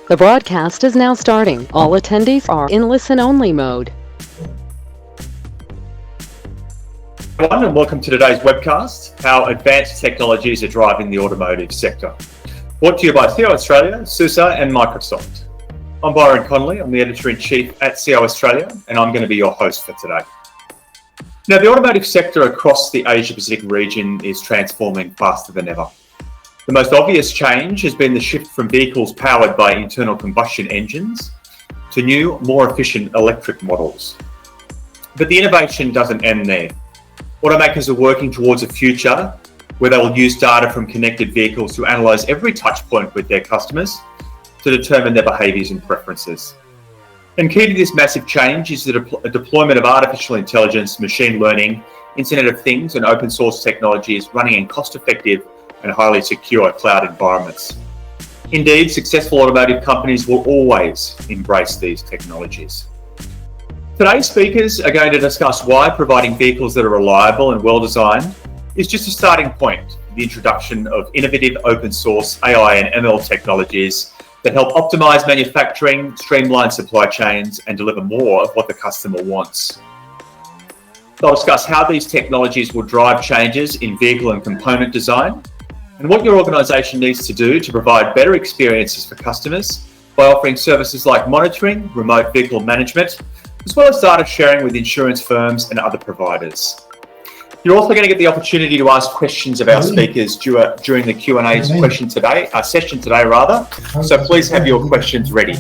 The broadcast is now starting. All attendees are in listen-only mode. Everyone, and welcome to today's webcast, How Advanced Technologies Are Driving the Automotive Sector. Brought to you by CO Australia, SUSE and Microsoft. I'm Byron Connolly, I'm the Editor-in-Chief at CO Australia, and I'm going to be your host for today. Now, the automotive sector across the Asia-Pacific region is transforming faster than ever. The most obvious change has been the shift from vehicles powered by internal combustion engines to new, more efficient electric models. But the innovation doesn't end there. Automakers are working towards a future where they will use data from connected vehicles to analyse every touch point with their customers to determine their behaviours and preferences. And key to this massive change is the deployment of artificial intelligence, machine learning, Internet of Things and open source technologies running in cost-effective and highly secure cloud environments. Indeed, successful automotive companies will always embrace these technologies. Today's speakers are going to discuss why providing vehicles that are reliable and well-designed is just a starting point for the introduction of innovative open source AI and ML technologies that help optimize manufacturing, streamline supply chains, and deliver more of what the customer wants. They'll discuss how these technologies will drive changes in vehicle and component design, and what your organisation needs to do to provide better experiences for customers by offering services like monitoring, remote vehicle management, as well as data sharing with insurance firms and other providers. You're also going to get the opportunity to ask questions of our speakers during the Q&A session today, so please have your questions ready.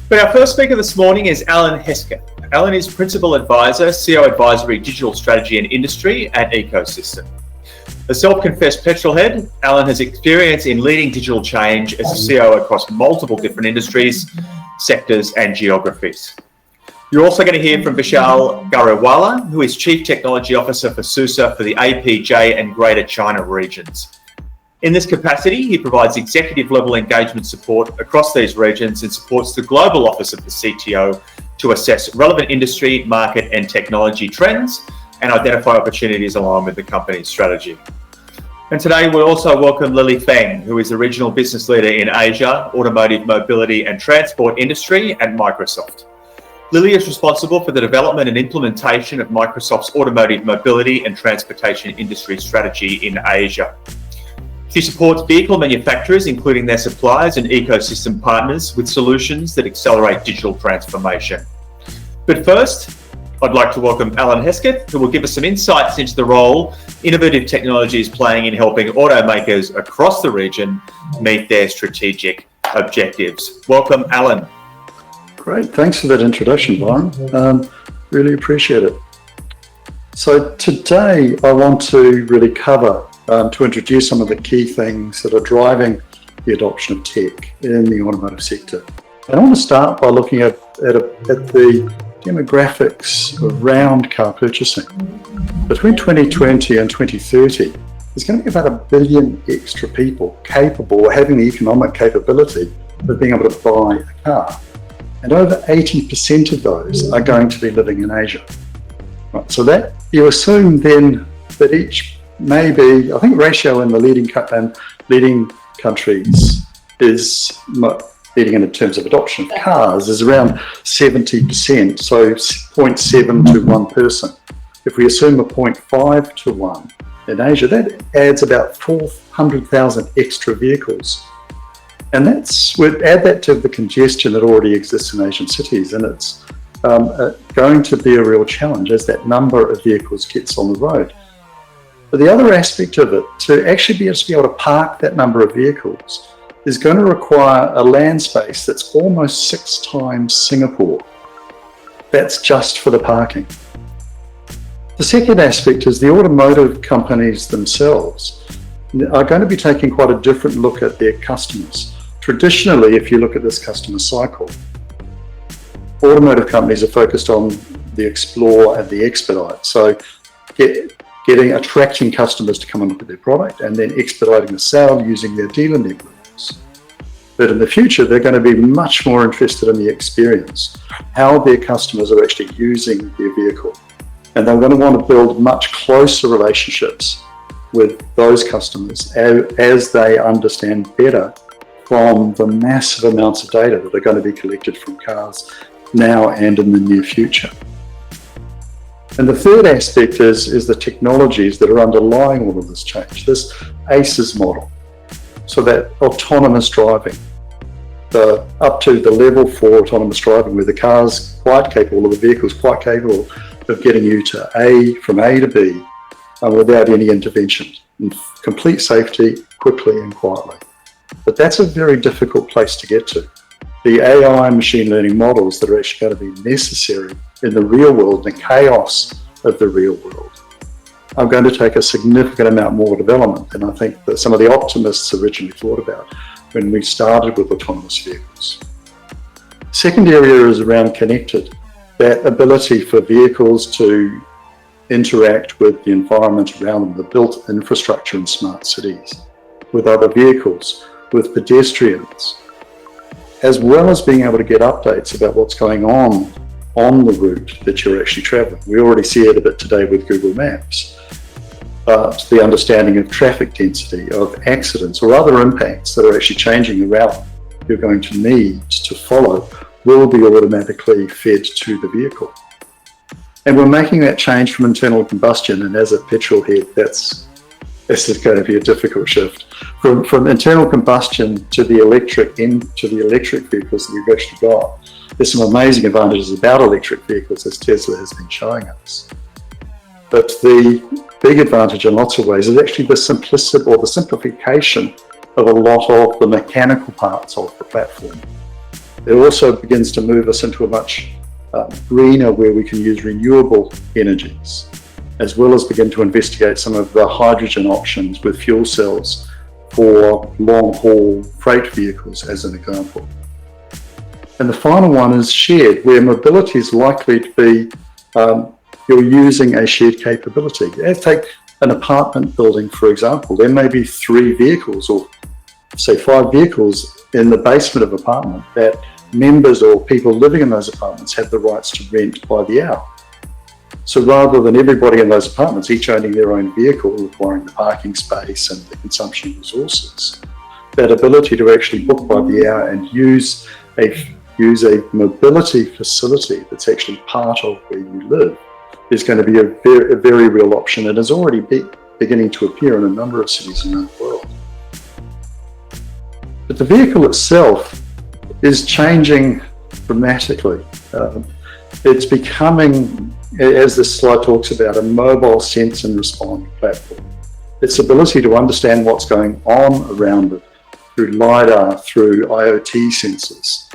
But our first speaker this morning is Alan Hesketh. Alan is Principal Advisor, CO Advisory Digital Strategy and Industry at Ecosystem. A self-confessed petrolhead, Alan has experience in leading digital change as a CO across multiple different industries, sectors and geographies. You're also going to hear from Vishal Garawala, who is Chief Technology Officer for SUSE for the APJ and Greater China regions. In this capacity, he provides executive-level engagement support across these regions and supports the global office of the CTO to assess relevant industry, market and technology trends and identify opportunities aligned with the company's strategy. And today we'll also welcome Lily Feng, who is the Regional Business Leader in Asia, Automotive, Mobility and Transport Industry at Microsoft. Lily is responsible for the development and implementation of Microsoft's Automotive, Mobility and Transportation Industry strategy in Asia. She supports vehicle manufacturers, including their suppliers and ecosystem partners, with solutions that accelerate digital transformation. But first, I'd like to welcome Alan Hesketh, who will give us some insights into the role innovative technology is playing in helping automakers across the region meet their strategic objectives. Welcome, Alan. Great, thanks for that introduction, Byron. Really appreciate it. So today I want to really cover, to introduce some of the key things that are driving the adoption of tech in the automotive sector. And I want to start by looking at the demographics around car purchasing. Between 2020 and 2030, there's going to be about 1 billion extra people capable of having the economic capability of being able to buy a car. And over 80% of those are going to be living in Asia. Right, so that you assume then that each maybe, I think ratio in the leading countries is leading in terms of adoption of cars is around 70%, so 0.7 to 1 person. If we assume a 0.5 to 1 in Asia, that adds about 400,000 extra vehicles. And we'd add that to the congestion that already exists in Asian cities, and it's going to be a real challenge as that number of vehicles gets on the road. But the other aspect of it, to actually be able to park that number of vehicles, is going to require a land space that's almost 6 times Singapore. That's just for the parking. The second aspect is the automotive companies themselves are going to be taking quite a different look at their customers. Traditionally, if you look at this customer cycle, automotive companies are focused on the explore and the expedite. So attracting customers to come and look at their product and then expediting the sale using their dealer networks. But in the future, they're going to be much more interested in the experience, how their customers are actually using their vehicle. And they're going to want to build much closer relationships with those customers as they understand better from the massive amounts of data that are going to be collected from cars now and in the near future. And the third aspect is the technologies that are underlying all of this change, this ACEs model. So that autonomous driving, up to the level 4 autonomous driving, where the car's quite capable, or the vehicle's quite capable of getting you from A to B without any intervention, in complete safety, quickly and quietly. But that's a very difficult place to get to. The AI and machine learning models that are actually going to be necessary in the real world, the chaos of the real world, are going to take a significant amount more development than I think that some of the optimists originally thought about when we started with autonomous vehicles. Second area is around connected, that ability for vehicles to interact with the environment around them, the built infrastructure in smart cities, with other vehicles, with pedestrians, as well as being able to get updates about what's going on the route that you're actually traveling. We already see it a bit today with Google Maps, but the understanding of traffic density, of accidents or other impacts that are actually changing the route you're going to need to follow will be automatically fed to the vehicle. And we're making that change from internal combustion, and as a petrol head, this is going to be a difficult shift. From internal combustion to the electric vehicles that we've actually got. There's some amazing advantages about electric vehicles, as Tesla has been showing us. But the big advantage in lots of ways is actually the simplicity or the simplification of a lot of the mechanical parts of the platform. It also begins to move us into a much greener, where we can use renewable energies, as well as begin to investigate some of the hydrogen options with fuel cells for long-haul freight vehicles, as an example. And the final one is shared, where mobility is likely to be you're using a shared capability. Take an apartment building, for example. There may be 3 vehicles or say 5 vehicles in the basement of an apartment that members or people living in those apartments have the rights to rent by the hour. So rather than everybody in those apartments each owning their own vehicle, requiring the parking space and the consumption of resources, that ability to actually book by the hour and use a mobility facility that's actually part of where you live is going to be a very real option, and is already beginning to appear in a number of cities around the world. But the vehicle itself is changing dramatically. It's becoming, as this slide talks about, a mobile sense and respond platform. Its ability to understand what's going on around it through LiDAR, through IoT sensors.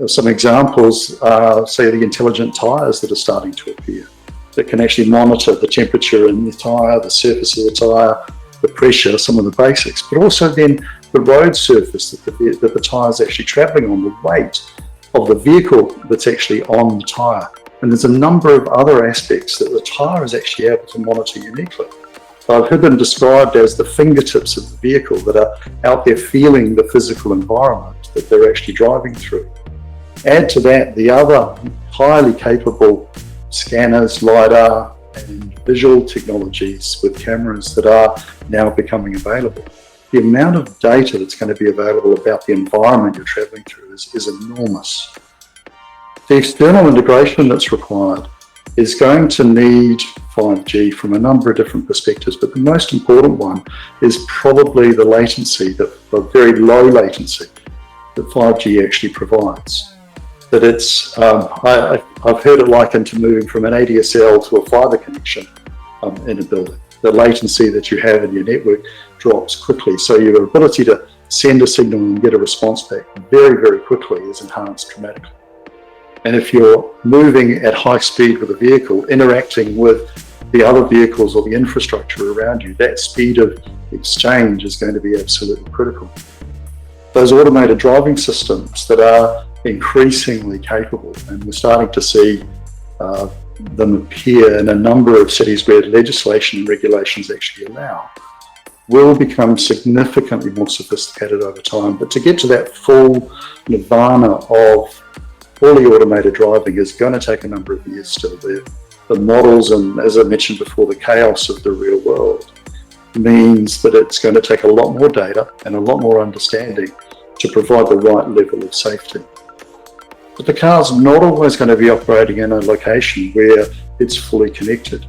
Some examples are, say, the intelligent tyres that are starting to appear, that can actually monitor the temperature in the tyre, the surface of the tyre, the pressure, some of the basics, but also then the road surface that the tyre is actually travelling on, the weight of the vehicle that's actually on the tyre. And there's a number of other aspects that the tyre is actually able to monitor uniquely. I've heard them described as the fingertips of the vehicle that are out there feeling the physical environment that they're actually driving through. Add to that the other highly capable scanners, LiDAR, and visual technologies with cameras that are now becoming available. The amount of data that's going to be available about the environment you're traveling through is enormous. The external integration that's required is going to need 5G from a number of different perspectives, but the most important one is probably the latency, the very low latency that 5G actually provides. That it's, I've heard it likened to moving from an ADSL to a fibre connection in a building. The latency that you have in your network drops quickly, so your ability to send a signal and get a response back very, very quickly is enhanced dramatically. And if you're moving at high speed with a vehicle, interacting with the other vehicles or the infrastructure around you, that speed of exchange is going to be absolutely critical. Those automated driving systems that are increasingly capable, and we're starting to see them appear in a number of cities where legislation and regulations actually allow, will become significantly more sophisticated over time. But to get to that full nirvana of fully automated driving is going to take a number of years still. The models, and as I mentioned before, the chaos of the real world means that it's going to take a lot more data and a lot more understanding to provide the right level of safety. But the car's not always going to be operating in a location where it's fully connected.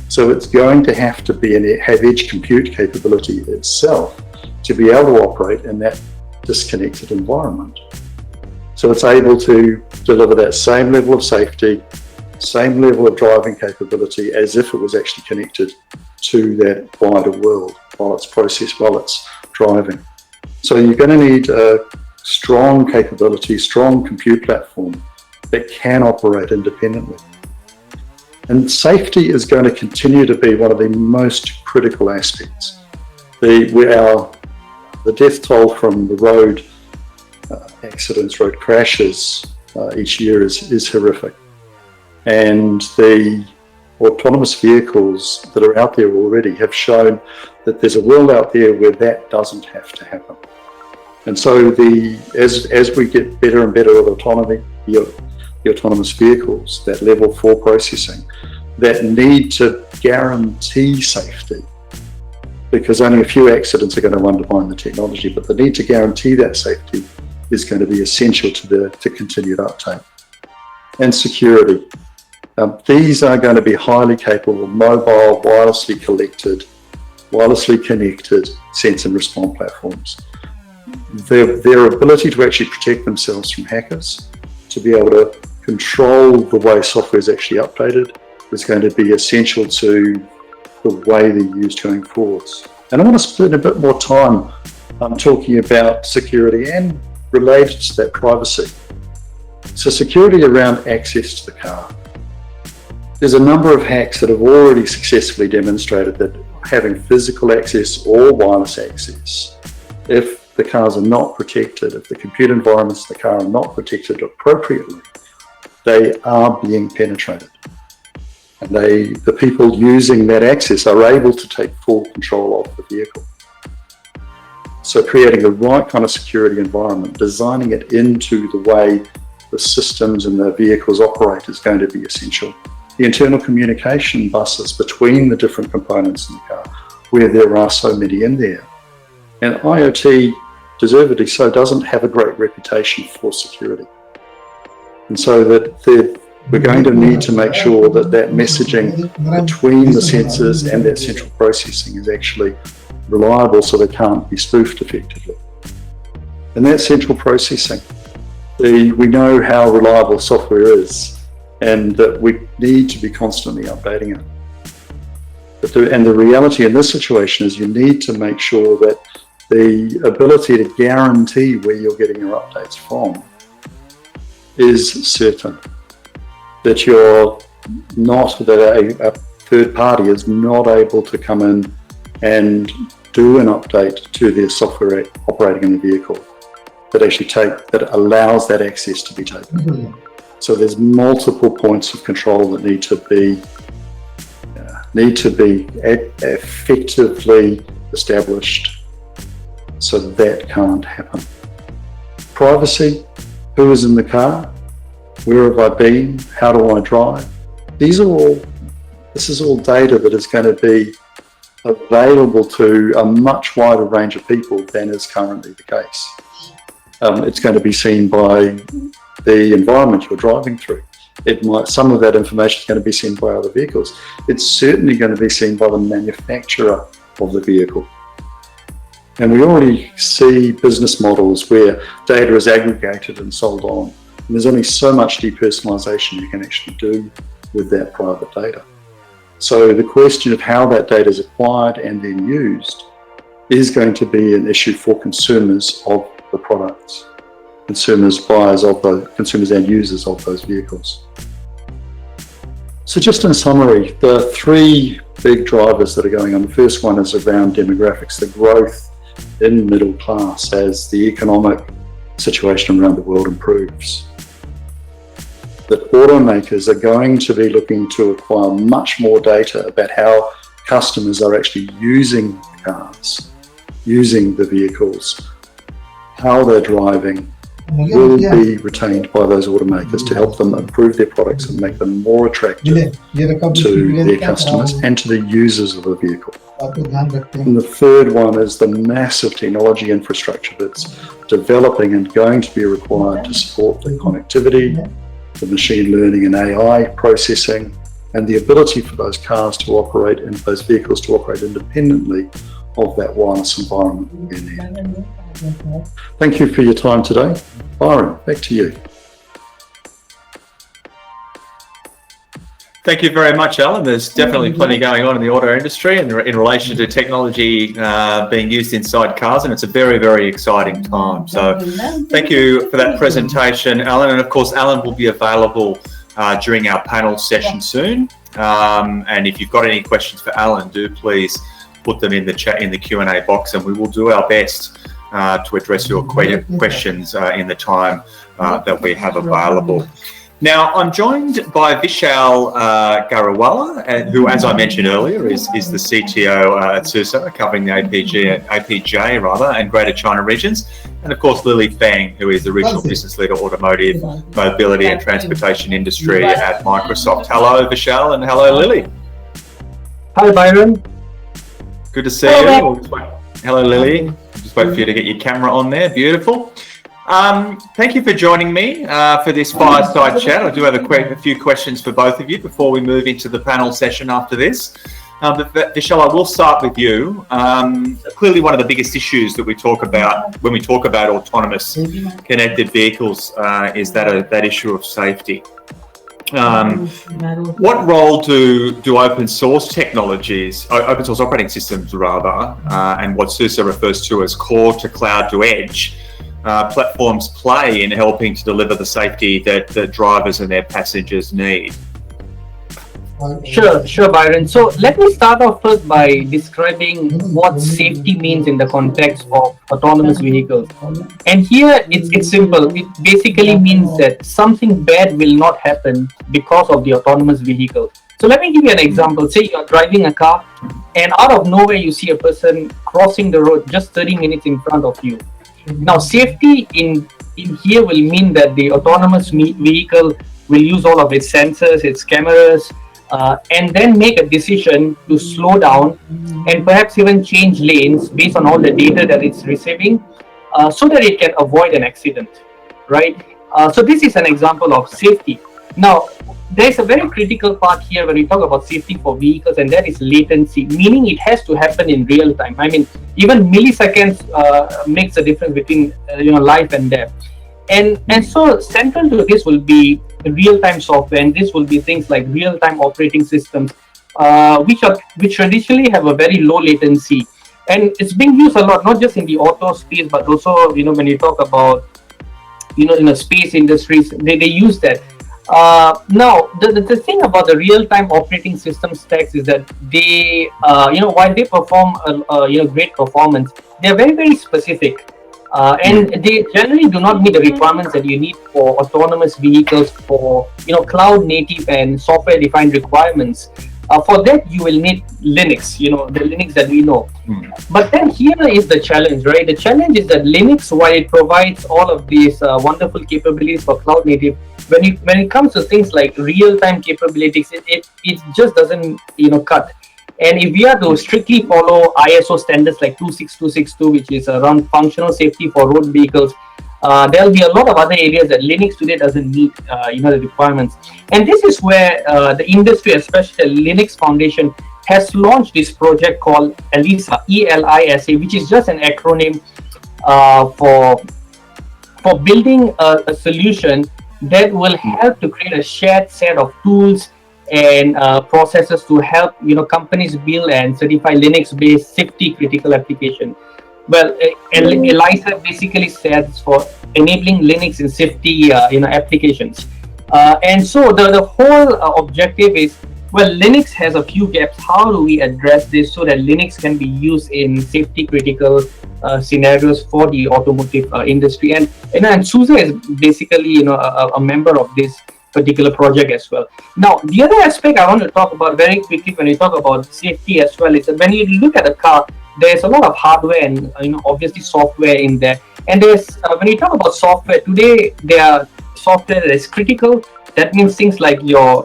So it's going to have edge compute capability itself to be able to operate in that disconnected environment. So it's able to deliver that same level of safety, same level of driving capability as if it was actually connected to that wider world while it's driving. So you're going to need a strong capability, strong compute platform that can operate independently. And safety is going to continue to be one of the most critical aspects. The death toll from the road accidents, road crashes each year is horrific. And the autonomous vehicles that are out there already have shown that there's a world out there where that doesn't have to happen. And so as we get better and better at autonomy, the autonomous vehicles, that level 4 processing, that need to guarantee safety, because only a few accidents are going to undermine the technology, but the need to guarantee that safety is going to be essential to continued uptake. And security. These are going to be highly capable, mobile, wirelessly connected sense and respond platforms. Their ability to actually protect themselves from hackers, to be able to control the way software is actually updated, is going to be essential to the way they're used going forwards. And I want to spend a bit more time talking about security and related to that, privacy. So security around access to the car. There's a number of hacks that have already successfully demonstrated that having physical access or wireless access, if the cars are not protected, if the compute environments in the car are not protected appropriately, they are being penetrated. And the people using that access are able to take full control of the vehicle. So creating the right kind of security environment, designing it into the way the systems and the vehicles operate is going to be essential. The internal communication buses between the different components in the car, where there are so many in there. And IoT, deservedly so, doesn't have a great reputation for security. And so that we're going to need to make sure that messaging between the sensors and that central processing is actually reliable, so they can't be spoofed effectively. And that central processing, we know how reliable software is, and that we need to be constantly updating it. And the reality in this situation is you need to make sure that the ability to guarantee where you're getting your updates from is certain. That a third party is not able to come in and do an update to their software operating in the vehicle that allows that access to be taken. Mm-hmm. So there's multiple points of control that need to be effectively established, so that can't happen. Privacy, who is in the car? Where have I been? How do I drive? This is all data that is going to be available to a much wider range of people than is currently the case. It's going to be seen by the environment you're driving through. Some of that information is going to be seen by other vehicles. It's certainly going to be seen by the manufacturer of the vehicle. And we already see business models where data is aggregated and sold on. And there's only so much depersonalization you can actually do with that private data. So the question of how that data is acquired and then used is going to be an issue for consumers of the products, consumers and users of those vehicles. So just in summary, the three big drivers that are going on. The first one is around demographics, the growth in middle class as the economic situation around the world improves. That automakers are going to be looking to acquire much more data about how customers are actually using cars, using the vehicles, how they're driving, will be retained by those automakers to help them improve their products and make them more attractive to their customers and to the users of the vehicle. And the third one is the massive technology infrastructure that's developing and going to be required to support the connectivity, the machine learning and AI processing, and the ability for those cars to operate and those vehicles to operate independently of that wireless environment we need. Thank you for your time today. Byron, back to you. Thank you very much, Alan. There's definitely plenty going on in the auto industry and in relation to technology being used inside cars, and it's a very, very exciting time. So thank you for that presentation, Alan. And of course, Alan will be available during our panel session soon. And if you've got any questions for Alan, do please put them in the chat, in the Q&A box, and we will do our best to address your questions in the time that we have available. Now, I'm joined by Vishal Garawala, who, as I mentioned earlier, is the CTO at SUSE, covering the APJ and Greater China regions. And of course, Lily Fang, who is the Regional Business Leader, Automotive, Mobility and Transportation Industry at Microsoft. Hello, Vishal, and hello, Lily. Hi, Byron. Good to see you. Hello, Lily. Just wait for you to get your camera on there. Beautiful. Thank you for joining me for this fireside chat. I do have a few questions for both of you before we move into the panel session after this. But Vishal, I will start with you. Clearly, one of the biggest issues that we talk about when we talk about autonomous connected vehicles is that issue of safety. What role do open source technologies, open source operating systems rather, and what SUSE refers to as core to cloud to edge, platforms play in helping to deliver the safety that the drivers and their passengers need? Sure, Byron. So let me start off first by describing what safety means in the context of autonomous vehicles. And here it's simple. It basically means that something bad will not happen because of the autonomous vehicle. So let me give you an example. Say you're driving a car and out of nowhere you see a person crossing the road just 30 minutes in front of you. Now, safety in here will mean that the autonomous vehicle will use all of its sensors, its cameras, and then make a decision to slow down and perhaps even change lanes based on all the data that it's receiving, so that it can avoid an accident, right? So this is an example of safety. Now, there's a very critical part here when we talk about safety for vehicles, and that is latency, meaning it has to happen in real time. I mean, even milliseconds makes a difference between life and death. And so central to this will be real-time software, and this will be things like real-time operating systems, which traditionally have a very low latency, and it's being used a lot, not just in the auto space, but also when you talk about in the space industries, they use that. Now, the thing about the real-time operating system stacks is that they, while they perform, great performance, they're very, very specific. And they generally do not meet the requirements that you need for autonomous vehicles, for cloud native and software defined requirements. For that you will need Linux, the Linux that we know. But then here is the challenge, right? The challenge is that Linux, while it provides all of these wonderful capabilities for cloud native, when it comes to things like real-time capabilities, it just doesn't cut. And if we are to strictly follow ISO standards like 26262, which is around functional safety for road vehicles, there will be a lot of other areas that Linux today doesn't meet, the requirements. And this is where the industry, especially the Linux Foundation, has launched this project called ELISA, ELISA, which is just an acronym for building a solution that will help to create a shared set of tools and processes to help companies build and certify Linux-based safety critical application. Well, ELISA basically stands for enabling Linux in safety applications. And so the whole objective is, well, Linux has a few gaps. How do we address this so that Linux can be used in safety critical scenarios for the automotive industry? And SUSE is basically a member of this particular project as well. Now, the other aspect I want to talk about very quickly when we talk about safety as well is that when you look at a car, there's a lot of hardware and obviously software in there. And there's when you talk about software today, there are software that is critical That means things like your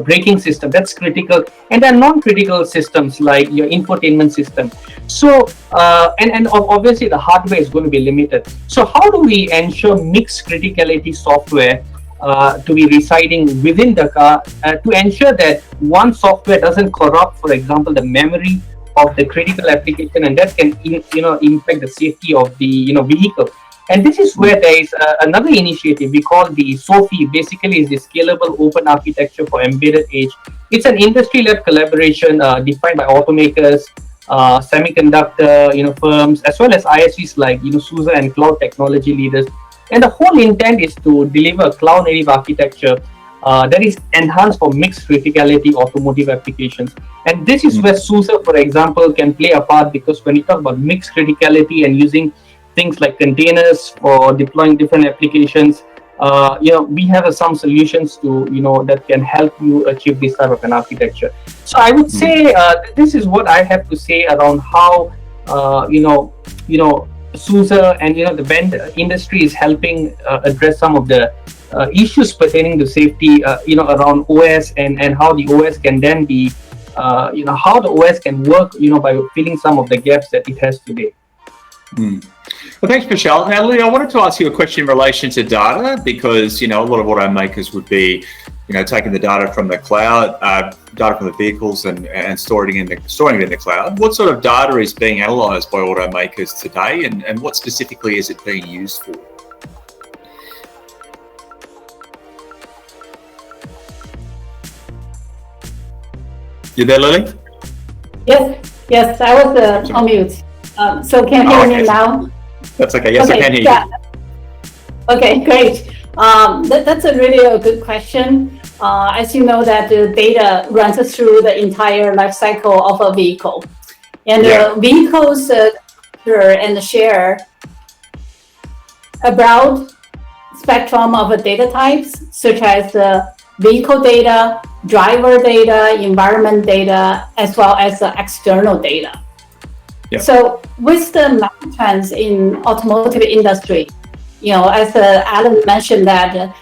braking system, that's critical, and then non-critical systems like your infotainment system. So and obviously the hardware is going to be limited. So how do we ensure mixed criticality software to be residing within the car to ensure that one software doesn't corrupt, for example, the memory of the critical application, and that can impact the safety of the vehicle. And this is where there is another initiative we call the SOFI. Basically, is the Scalable Open Architecture for Embedded Edge. It's an industry-led collaboration defined by automakers, semiconductor firms, as well as ISVs like SUSE and cloud technology leaders. And the whole intent is to deliver a cloud-native architecture that is enhanced for mixed criticality automotive applications. And this is where SUSE, for example, can play a part, because when you talk about mixed criticality and using things like containers for deploying different applications, we have some solutions to that can help you achieve this type of an architecture. So I would say this is what I have to say around how SUSE and the vendor industry is helping address some of the issues pertaining to safety around OS, and how the OS can then be how the OS can work by filling some of the gaps that it has today. Well, thanks, Michelle. Now, Lee, I wanted to ask you a question in relation to data, because a lot of automakers would be taking the data from the cloud, data from the vehicles, and storing it in the cloud. What sort of data is being analysed by automakers today, and what specifically is it being used for? You there, Lily? Yes, I was on mute. So can you hear me now? That's okay. Yes, okay, I can hear you. Okay, great. That's a really good question. As you know, that the data runs through the entire life cycle of a vehicle, and vehicles and share a broad spectrum of data types, such as vehicle data, driver data, environment data, as well as external data. Yeah. So with the trends in automotive industry, as Alan mentioned, that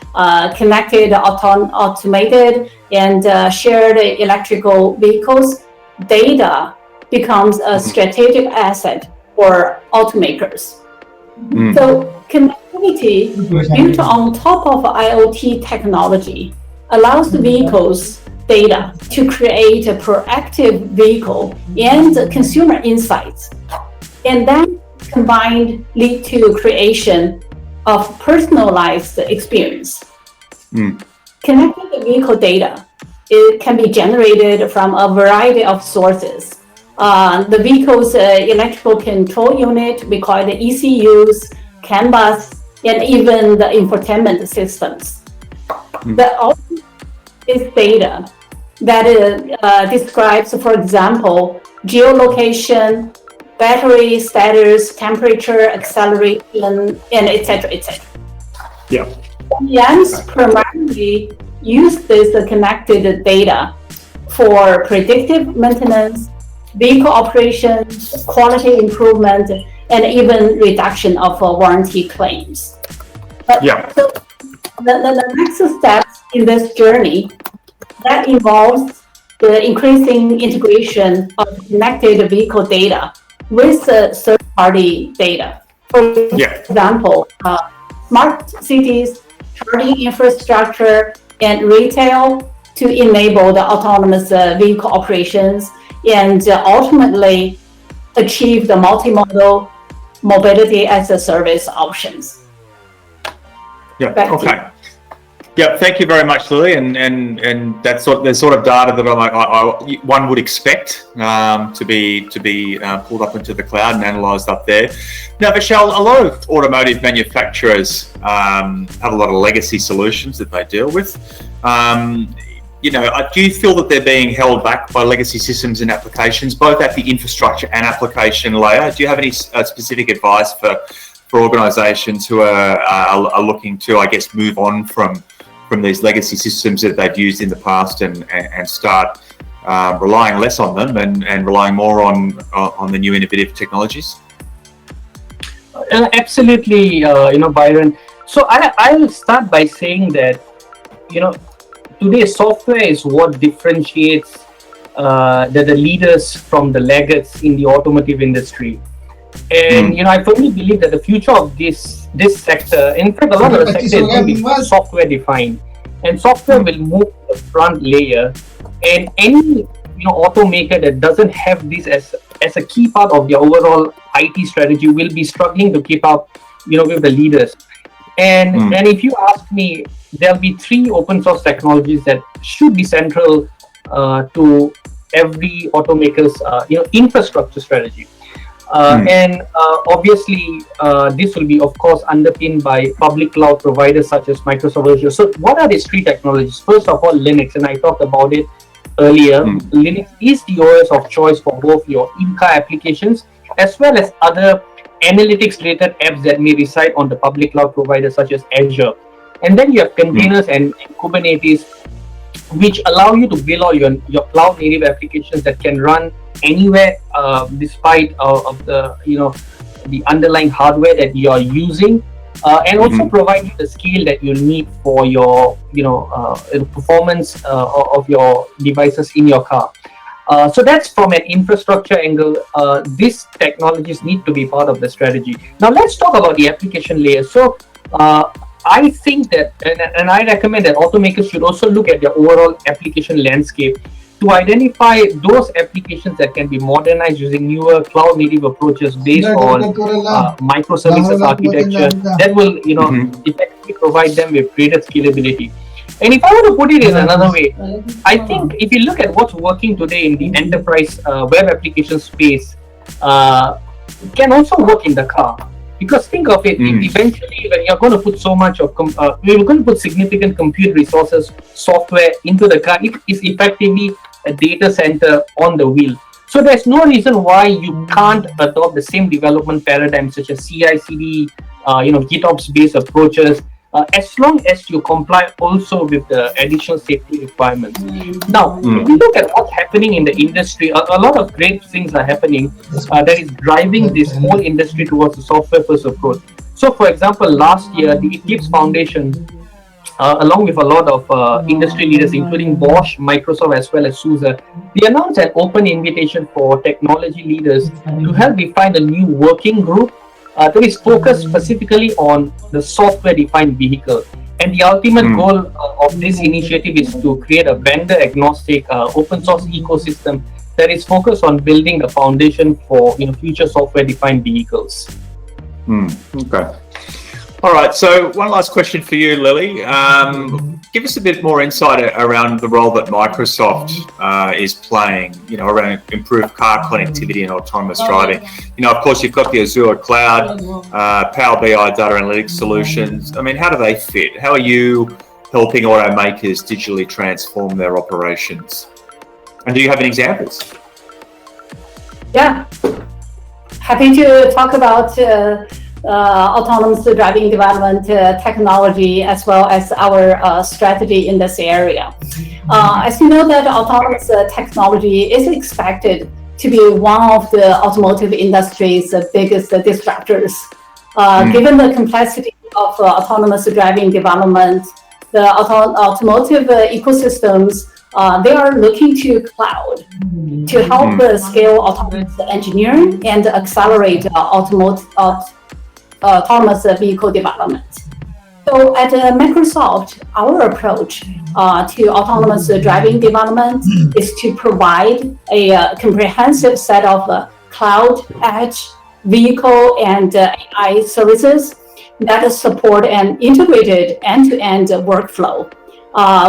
connected, automated, and shared electrical vehicles, data becomes a strategic asset for automakers. So connectivity built on top of IoT technology allows the vehicles data to create a proactive vehicle and consumer insights, and then combined lead to creation of personalized experience. Connected vehicle data, it can be generated from a variety of sources. The vehicle's electrical control unit, we call it the ECUs, CAN bus, and even the infotainment systems. The output is data that describes, for example, geolocation, battery status, temperature, acceleration, and etc. Yeah. OEMs primarily use this connected data for predictive maintenance, vehicle operations, quality improvement, and even reduction of warranty claims. So the next steps in this journey that involves the increasing integration of connected vehicle data with third-party data. For example, smart cities, charging infrastructure, and retail to enable the autonomous vehicle operations, and ultimately achieve the multimodal mobility as a service options. Okay. Yeah, thank you very much, Lily. And that's the sort of data that one would expect to be pulled up into the cloud and analysed up there. Now, Michelle, a lot of automotive manufacturers have a lot of legacy solutions that they deal with. Do you feel that they're being held back by legacy systems and applications, both at the infrastructure and application layer? Do you have any specific advice for organisations who are looking to, I guess, move on from these legacy systems that they've used in the past and start relying less on them and relying more on the new innovative technologies? Absolutely, Byron. So I'll start by saying that today software is what differentiates the leaders from the laggards in the automotive industry. And I firmly believe that the future of this sector, in fact, a lot of the sector is going to be software defined, and software will move to the front layer. And any automaker that doesn't have this as a key part of their overall IT strategy will be struggling to keep up, with the leaders. And if you ask me, there'll be 3 open source technologies that should be central to every automaker's infrastructure strategy. And obviously, this will be, of course, underpinned by public cloud providers such as Microsoft Azure. So what are these 3 technologies? First of all, Linux, and I talked about it earlier. Linux is the OS of choice for both your in-car applications as well as other analytics-related apps that may reside on the public cloud providers such as Azure. And then you have containers and Kubernetes, which allow you to build all your cloud-native applications that can run anywhere, despite of the underlying hardware that you are using, and also provide you the scale that you need for your performance of your devices in your car. So that's from an infrastructure angle. These technologies need to be part of the strategy. Now let's talk about the application layer. So I think that, and I recommend that automakers should also look at their overall application landscape to identify those applications that can be modernized using newer cloud-native approaches based on microservices architecture that will, effectively provide them with greater scalability. And if I were to put it in another way, I think if you look at what's working today in the enterprise web application space, can also work in the car. Because think of it, eventually when you're going to put so much of, we're going to put significant compute resources, software into the car, it is effectively a data center on the wheel. So there's no reason why you can't adopt the same development paradigms such as CI/CD, GitOps-based approaches, as long as you comply also with the additional safety requirements. Now, if you look at what's happening in the industry, a lot of great things are happening that is driving this whole industry towards a software-first approach. So, for example, last year, the Eclipse Foundation, along with a lot of industry leaders, including Bosch, Microsoft, as well as SUSE, they announced an open invitation for technology leaders to help define a new working group that is focused specifically on the software-defined vehicle. And the ultimate goal of this initiative is to create a vendor-agnostic open source ecosystem that is focused on building the foundation for future software-defined vehicles. Okay. All right. So one last question for you, Lily. Give us a bit more insight around the role that Microsoft is playing, around improved car connectivity and autonomous driving. Of course, you've got the Azure Cloud, Power BI data analytics solutions. I mean, how do they fit? How are you helping automakers digitally transform their operations? And do you have any examples? Yeah, happy to talk about autonomous driving development technology as well as our strategy in this area. As you know, that autonomous technology is expected to be one of the automotive industry's biggest disruptors. Given the complexity of autonomous driving development, the automotive ecosystems, they are looking to cloud to help scale autonomous engineering and accelerate autonomous vehicle development. So at Microsoft, our approach to autonomous driving development is to provide a comprehensive set of cloud, edge, vehicle, and AI services that support an integrated end-to-end workflow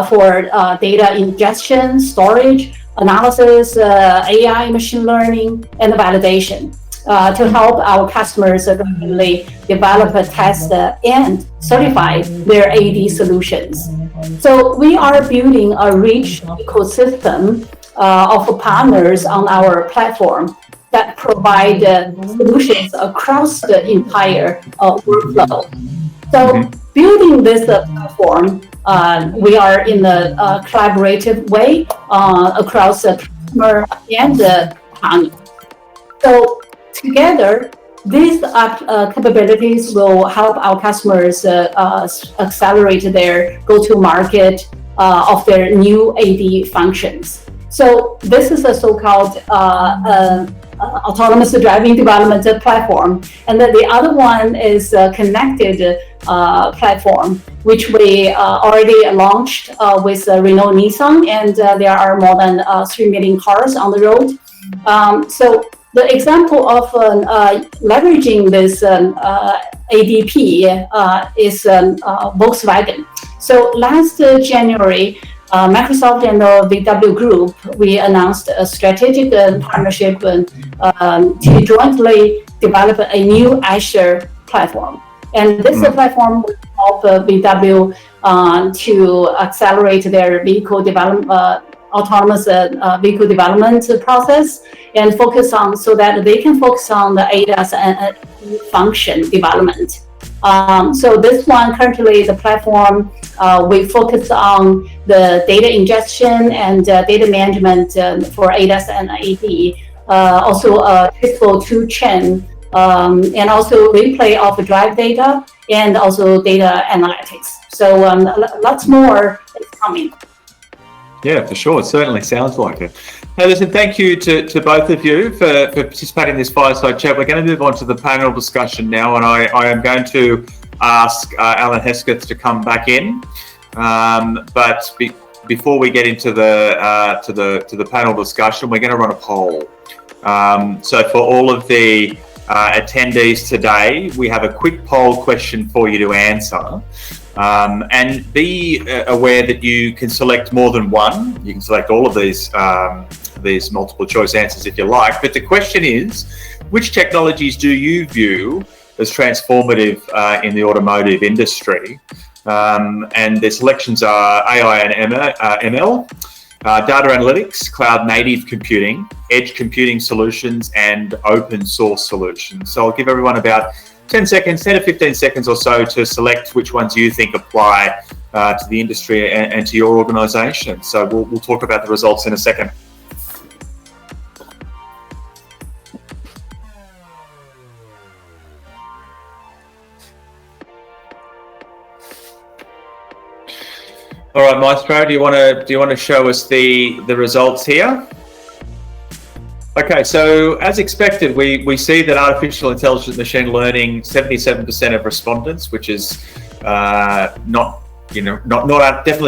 for data ingestion, storage, analysis, AI, machine learning, and validation. To help our customers rapidly develop, test, and certify their AD solutions. So we are building a rich ecosystem of partners on our platform that provide solutions across the entire workflow. So building this platform, we are in a collaborative way across the customer and the partner. So together, These capabilities will help our customers accelerate their go-to-market of their new AD functions. So this is a so-called autonomous driving development platform. And then the other one is a connected platform, which we already launched with Renault Nissan, and there are more than 3 million cars on the road. So the example of leveraging this ADP is Volkswagen. So last January, Microsoft and the VW Group, we announced a strategic partnership to jointly develop a new Azure platform. And this platform will help VW to accelerate their vehicle development, autonomous vehicle development process, and focus on so that they can focus on the ADAS and function development. So this one, currently the platform, we focus on the data ingestion and data management for ADAS and AD, also traceable to chain, and also replay of drive data and also data analytics. So lots more is coming. Yeah, for sure. It certainly sounds like it. Now, listen, thank you to both of you for participating in this fireside chat. We're going to move on to the panel discussion now, and I am going to ask Alan Hesketh to come back in. But before we get into the panel discussion, we're going to run a poll. So for all of the attendees today, we have a quick poll question for you to answer. And be aware that you can select more than one. You can select all of these multiple choice answers if you like. But the question is, which technologies do you view as transformative in the automotive industry? And the selections are AI and ML, data analytics, cloud native computing, edge computing solutions, and open source solutions. So I'll give everyone about 10 to 15 seconds or so to select which ones you think apply to the industry and to your organisation. So we'll talk about the results in a second. All right, Maestro, do you want to show us the results here? Okay, so as expected, we see that artificial intelligence machine learning, 77% of respondents, which is definitely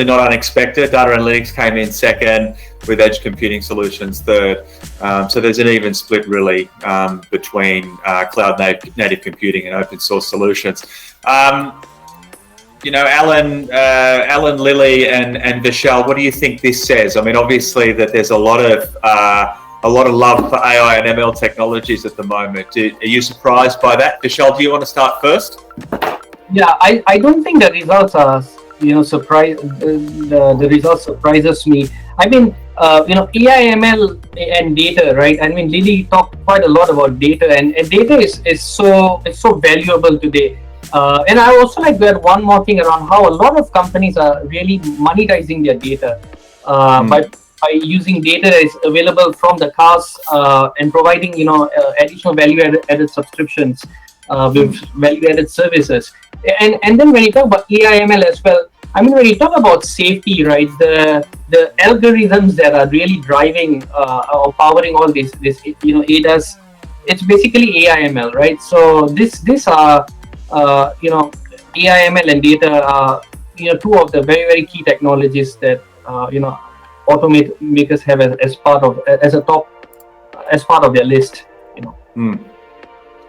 not unexpected. Data analytics came in second, with edge computing solutions third. So there's an even split really between cloud native computing and open source solutions. Alan, Lily, and Vishal, what do you think this says? I mean, obviously that there's a lot of love for AI and ML technologies at the moment. Are you surprised by that? Vishal, do you want to start first? Yeah, I don't think the results are, the results surprises me. I mean, AI, ML, and data, right? I mean, Lily talked quite a lot about data, and data is so valuable today. And I also like to add one more thing around how a lot of companies are really monetizing their data by using data that is available from the cars and providing additional value-added subscriptions with value-added services. And then when you talk about AI, ML as well, I mean, when you talk about safety, right, the algorithms that are really driving or powering all this ADAS, it's basically AI, ML, right? So this are AI, ML, and data are two of the very, very key technologies that automakers have as part of their list.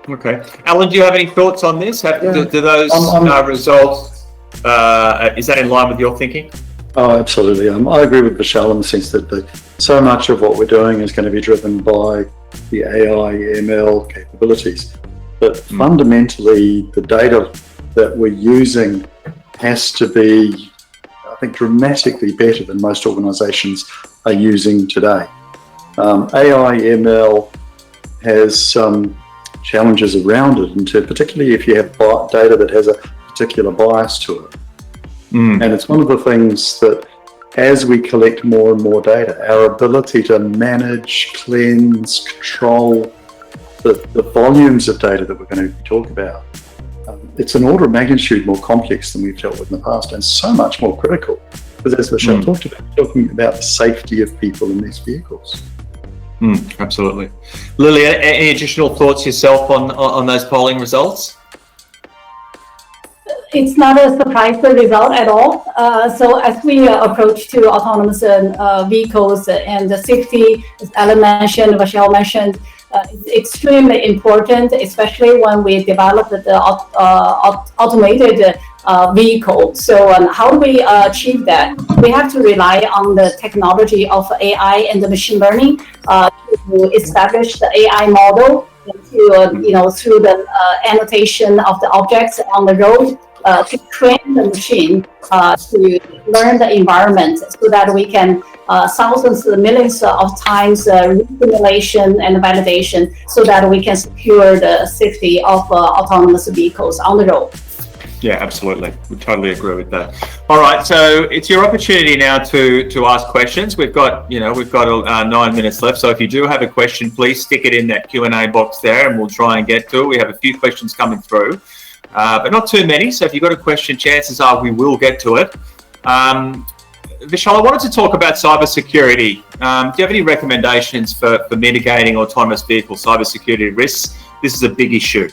Okay, Alan, do you have any thoughts on this? Do those results? Is that in line with your thinking? Oh, absolutely. I agree with Vishal in the sense that so much of what we're doing is going to be driven by the AI, ML capabilities. But fundamentally, the data that we're using has to be, I think, dramatically better than most organizations are using today. AI, ML has some challenges around it, particularly if you have data that has a particular bias to it. And it's one of the things that as we collect more and more data, our ability to manage, cleanse, control the volumes of data that we're going to talk about, it's an order of magnitude more complex than we've dealt with in the past, and so much more critical. Because as Michelle talked about, talking about the safety of people in these vehicles. Absolutely. Lily, any additional thoughts yourself on those polling results? It's not a surprise the result at all. So as we approach to autonomous vehicles and the safety, as Alan mentioned, Michelle mentioned, it's extremely important, especially when we develop the automated vehicle. So how do we achieve that? We have to rely on the technology of AI and the machine learning to establish the AI model to, through the annotation of the objects on the road, to train the machine to learn the environment so that we can thousands, millions of times simulation and validation so that we can secure the safety of autonomous vehicles on the road. Yeah, absolutely. We totally agree with that. All right, so it's your opportunity now to ask questions. We've got 9 minutes left. So if you do have a question, please stick it in that Q&A box there, and we'll try and get to it. We have a few questions coming through, but not too many. So if you've got a question, chances are we will get to it. Vishal, I wanted to talk about cybersecurity. Do you have any recommendations for mitigating autonomous vehicle cybersecurity risks? This is a big issue.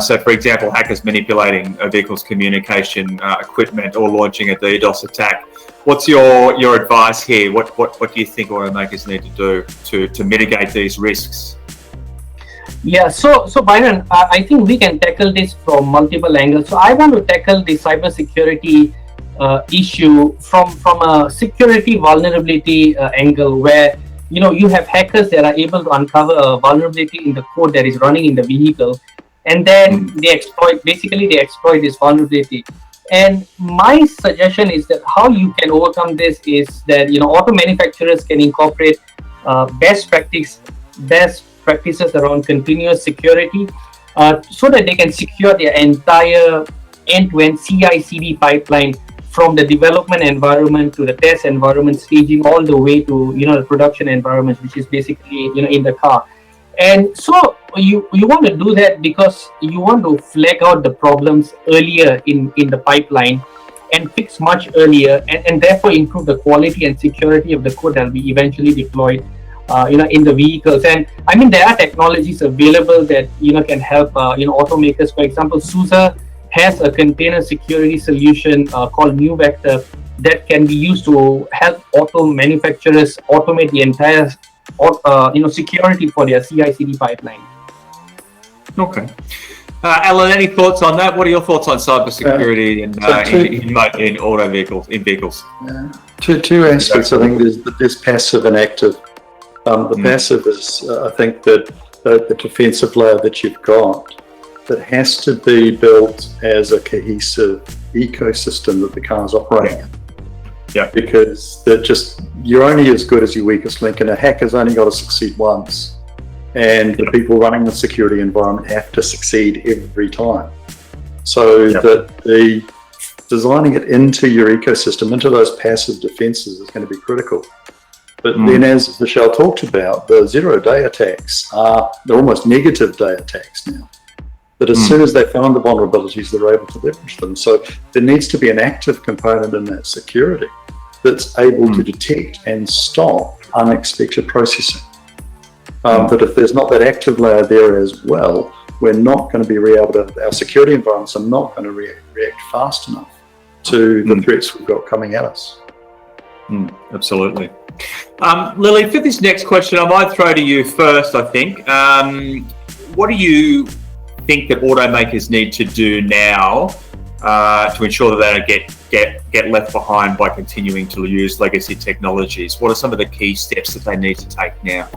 So, for example, hackers manipulating a vehicle's communication equipment or launching a DDoS attack. What's your advice here? What do you think automakers need to do to mitigate these risks? Yeah, so Byron, I think we can tackle this from multiple angles. So I want to tackle the cybersecurity issue from a security vulnerability angle, where you have hackers that are able to uncover a vulnerability in the code that is running in the vehicle, and then they exploit this vulnerability. And my suggestion is that how you can overcome this is that auto manufacturers can incorporate best practices around continuous security, so that they can secure their entire end-to-end CI/CD pipeline from the development environment to the test environment, staging all the way to the production environment, which is basically in the car. And so you want to do that because you want to flag out the problems earlier in the pipeline and fix much earlier, and therefore improve the quality and security of the code that will be eventually deployed in the vehicles. And I mean, there are technologies available that can help automakers. For example, SUSE has a container security solution called NewVector that can be used to help auto manufacturers automate the entire security for their CI/CD pipeline. Okay. Alan, any thoughts on that? What are your thoughts on cybersecurity in auto vehicles? Two aspects. I think there's passive and active. The passive is, I think, that the defensive layer that you've got that has to be built as a cohesive ecosystem that the car's operating in. Yeah. Because you're only as good as your weakest link, and a hacker's only got to succeed once, and the people running the security environment have to succeed every time. So that the designing it into your ecosystem, into those passive defenses, is going to be critical. But then, as Michelle talked about, the zero-day attacks they're almost negative day attacks now. That as soon as they find the vulnerabilities, they're able to leverage them. So there needs to be an active component in that security that's able to detect and stop unexpected processing. That if there's not that active layer there as well, we're not going to be our security environments are not going to react fast enough to the threats we've got coming at us. Absolutely. Lily, for this next question, I might throw to you first, I think. What do you think that automakers need to do now to ensure that they don't get left behind by continuing to use legacy technologies? What are some of the key steps that they need to take now?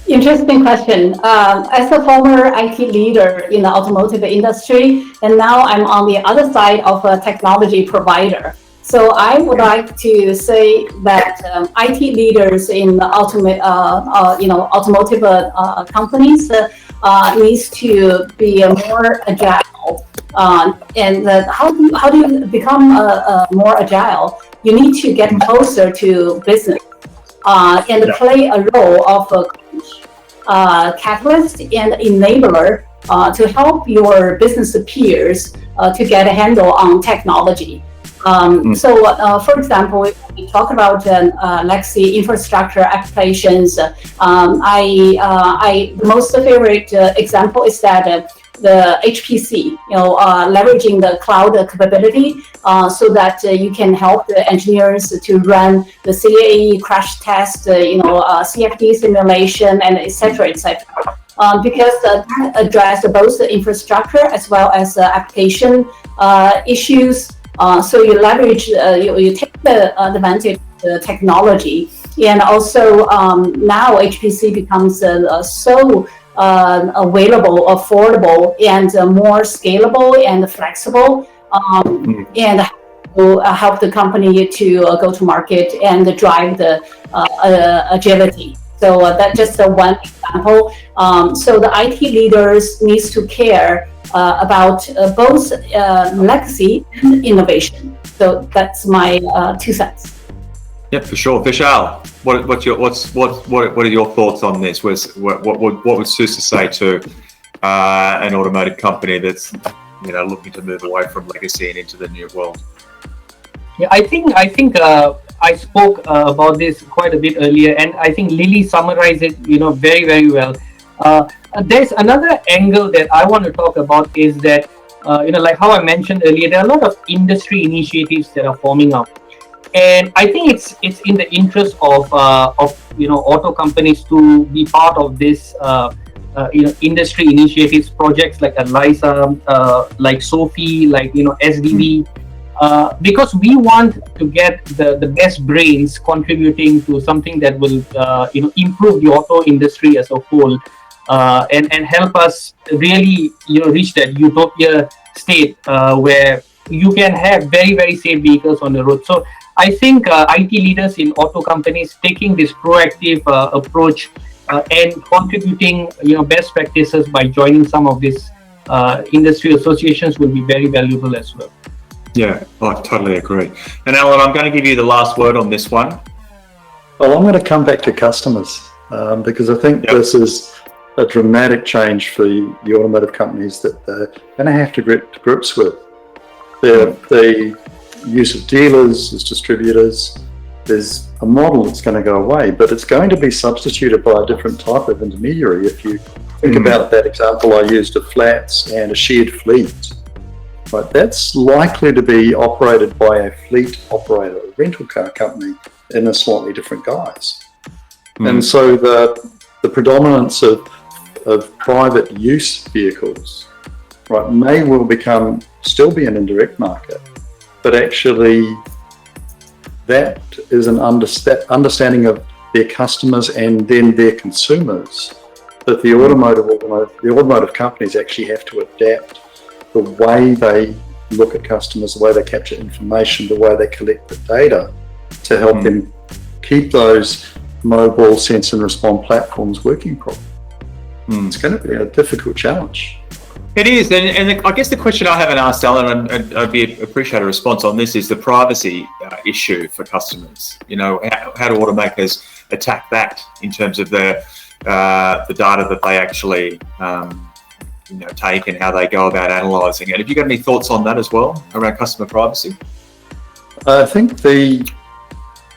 Interesting question. As a former IT leader in the automotive industry, and now I'm on the other side of a technology provider. So I would like to say that IT leaders in automotive companies needs to be more agile. And how do you become more agile? You need to get closer to business and play a role of catalyst and enabler to help your business peers to get a handle on technology. So, for example, if we talk about legacy infrastructure applications, the most favorite example is that the HPC, leveraging the cloud capability so that you can help the engineers to run the CAE crash test, CFD simulation, and et cetera, because that address both the infrastructure as well as application issues. So you leverage, you take the advantage of the technology, and also now HPC becomes so available, affordable, and more scalable and flexible, and help the company to go to market and drive the agility. So that's just one example. So the IT leaders needs to care about both legacy and innovation. So that's my 2 cents. Yeah, for sure. Vishal, what are your thoughts on this? What would SUSE say to an automotive company that's looking to move away from legacy and into the new world? Yeah, I think I spoke about this quite a bit earlier, and I think Lily summarized it, very, very well. There's another angle that I want to talk about is that, like how I mentioned earlier, there are a lot of industry initiatives that are forming up, and I think it's in the interest of auto companies to be part of this, industry initiatives, projects like ELISA, like SOFI, like SDV. Because we want to get the best brains contributing to something that will improve the auto industry as a whole, and help us really reach that utopia state where you can have very, very safe vehicles on the road. So I think IT leaders in auto companies taking this proactive approach and contributing best practices by joining some of these industry associations will be very valuable as well. Yeah, I totally agree. And Alan, I'm going to give you the last word on this one. Well, I'm going to come back to customers because I think this is a dramatic change for the automotive companies that they're going to have to get to grips with. The use of dealers as distributors, there's a model that's going to go away, but it's going to be substituted by a different type of intermediary. If you think about that example I used of flats and a shared fleet, right, that's likely to be operated by a fleet operator, a rental car company, in a slightly different guise. And so the predominance of private use vehicles, right, may well still be an indirect market, but actually that is an understanding of their customers and then their consumers, that the automotive companies actually have to adapt the way they look at customers, the way they capture information, the way they collect the data to help them keep those mobile sense and respond platforms working properly. It's going to be a difficult challenge. It is, and I guess the question I haven't asked Alan, and I'd appreciate a response on this, is the privacy issue for customers. How do automakers attack that in terms of the data that they actually take and how they go about analysing it? Have you got any thoughts on that as well around customer privacy? I think the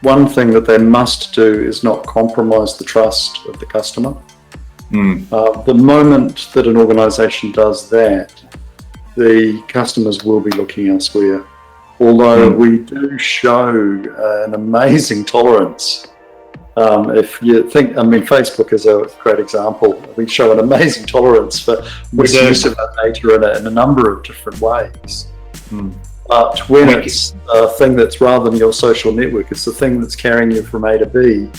one thing that they must do is not compromise the trust of the customer. The moment that an organisation does that, the customers will be looking elsewhere. Although we do show an amazing tolerance. If you think, Facebook is a great example. We show an amazing tolerance for misuse of our data in a number of different ways. But when it's a thing that's rather than your social network, it's the thing that's carrying you from A to B,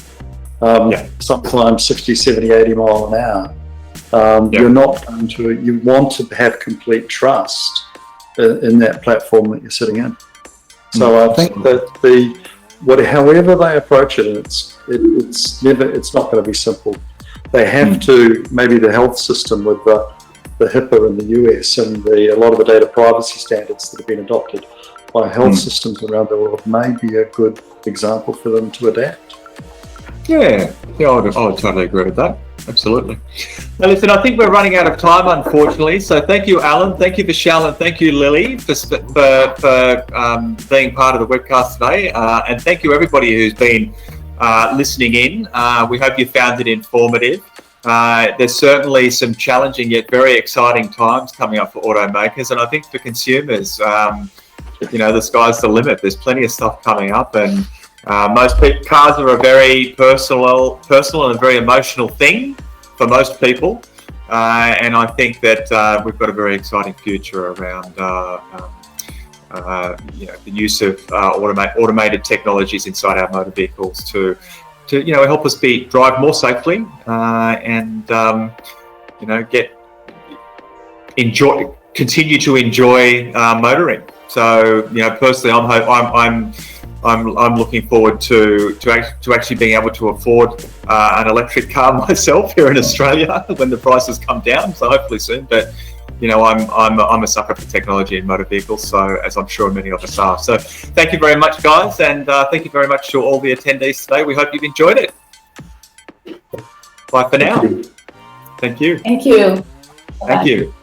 sometimes 60, 70, 80 mile an hour, you're not going to, you want to have complete trust in that platform that you're sitting in. So I think that however they approach it, it's not going to be simple. They have to, maybe the health system with the HIPAA in the US and a lot of the data privacy standards that have been adopted by health systems around the world may be a good example for them to adapt. Yeah, I would totally agree with that. Absolutely. Now, listen, I think we're running out of time, unfortunately. So thank you, Alan. Thank you, Vishal, and thank you, Lily, for being part of the webcast today. And thank you, everybody who's been listening in. We hope you found it informative. There's certainly some challenging yet very exciting times coming up for automakers, and I think for consumers, the sky's the limit. There's plenty of stuff coming up, and most cars are a very personal and very emotional thing for most people, and I think that we've got a very exciting future around the use of automated technologies inside our motor vehicles to help us drive more safely and continue to enjoy motoring. So personally, I'm looking forward to actually being able to afford an electric car myself here in Australia when the prices come down. So hopefully soon. But I'm a sucker for technology in motor vehicles, so as I'm sure many of us are. So thank you very much, guys, and thank you very much to all the attendees today. We hope you've enjoyed it. Bye for now. Thank you. Thank you. Thank you.